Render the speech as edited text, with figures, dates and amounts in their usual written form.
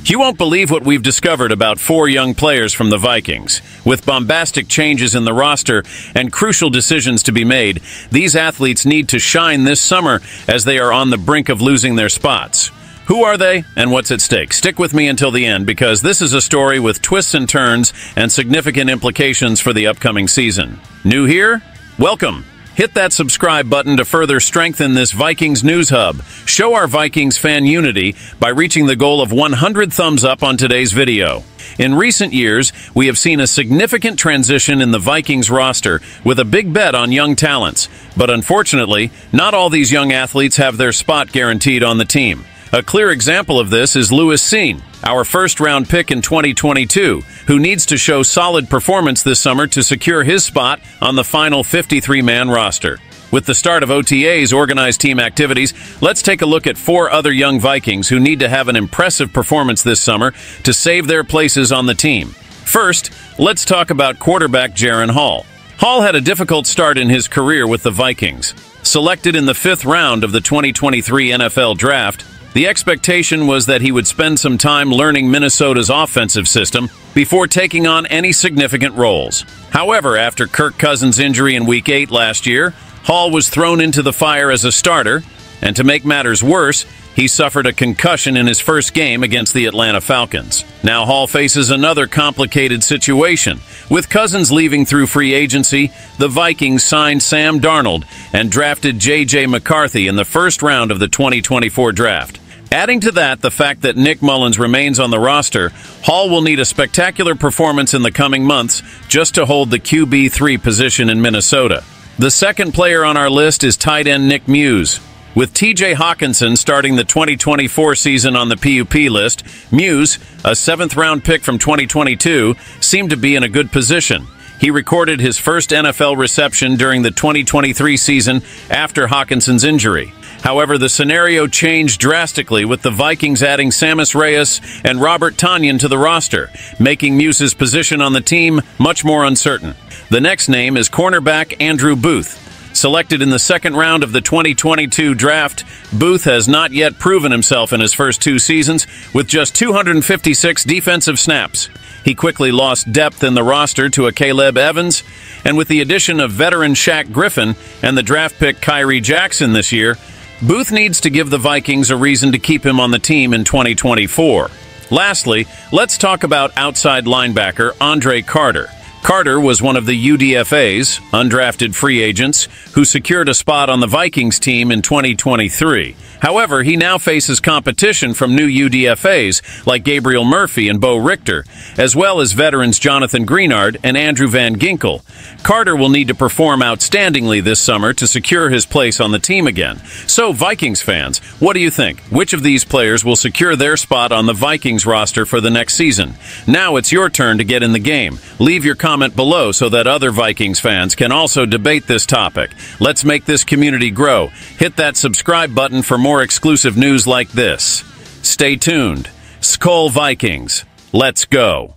You won't believe what we've discovered about 4 young players from the Vikings. With bombastic changes in the roster and crucial decisions to be made, these athletes need to shine this summer as they are on the brink of losing their spots. Who are they and what's at stake? Stick with me until the end because this is a story with twists and turns and significant implications for the upcoming season. New here? Welcome! Hit that subscribe button to further strengthen this Vikings News Hub. Show our Vikings fan unity by reaching the goal of 100 thumbs up on today's video. In recent years, we have seen a significant transition in the Vikings roster with a big bet on young talents. But unfortunately, not all these young athletes have their spot guaranteed on the team. A clear example of this is Lewis Cine, our first-round pick in 2022, who needs to show solid performance this summer to secure his spot on the final 53-man roster. With the start of OTA's organized team activities, let's take a look at 4 other young Vikings who need to have an impressive performance this summer to save their places on the team. First, let's talk about quarterback Jaren Hall. Hall had a difficult start in his career with the Vikings. Selected in the 5th round of the 2023 NFL Draft, the expectation was that he would spend some time learning Minnesota's offensive system before taking on any significant roles. However, after Kirk Cousins' injury in Week 8 last year, Hall was thrown into the fire as a starter, and to make matters worse, he suffered a concussion in his first game against the Atlanta Falcons. Now Hall faces another complicated situation. With Cousins leaving through free agency, the Vikings signed Sam Darnold and drafted J.J. McCarthy in the 1st round of the 2024 draft. Adding to that the fact that Nick Mullins remains on the roster, Hall will need a spectacular performance in the coming months just to hold the QB3 position in Minnesota. The second player on our list is tight end Nick Muse. With T.J. Hawkinson starting the 2024 season on the PUP list, Muse, a 7th-round pick from 2022, seemed to be in a good position. He recorded his first NFL reception during the 2023 season after Hawkinson's injury. However, the scenario changed drastically with the Vikings adding Sammis Reyes and Robert Tonyan to the roster, making Muse's position on the team much more uncertain. The next name is cornerback Andrew Booth. Selected in the 2nd round of the 2022 draft, Booth has not yet proven himself in his first 2 seasons with just 256 defensive snaps. He quickly lost depth in the roster to a Caleb Evans, and with the addition of veteran Shaq Griffin and the draft pick Kyrie Jackson this year, Booth needs to give the Vikings a reason to keep him on the team in 2024. Lastly, let's talk about outside linebacker Andre Carter. Carter was one of the UDFA's, undrafted free agents, who secured a spot on the Vikings team in 2023. However, he now faces competition from new UDFAs like Gabriel Murphy and Bo Richter, as well as veterans Jonathan Greenard and Andrew Van Ginkel. Carter will need to perform outstandingly this summer to secure his place on the team again. So, Vikings fans, what do you think? Which of these players will secure their spot on the Vikings roster for the next season? Now it's your turn to get in the game. Leave your comment below so that other Vikings fans can also debate this topic. Let's make this community grow. Hit that subscribe button for more exclusive news like this. Stay tuned. SKOL Vikings. Let's go.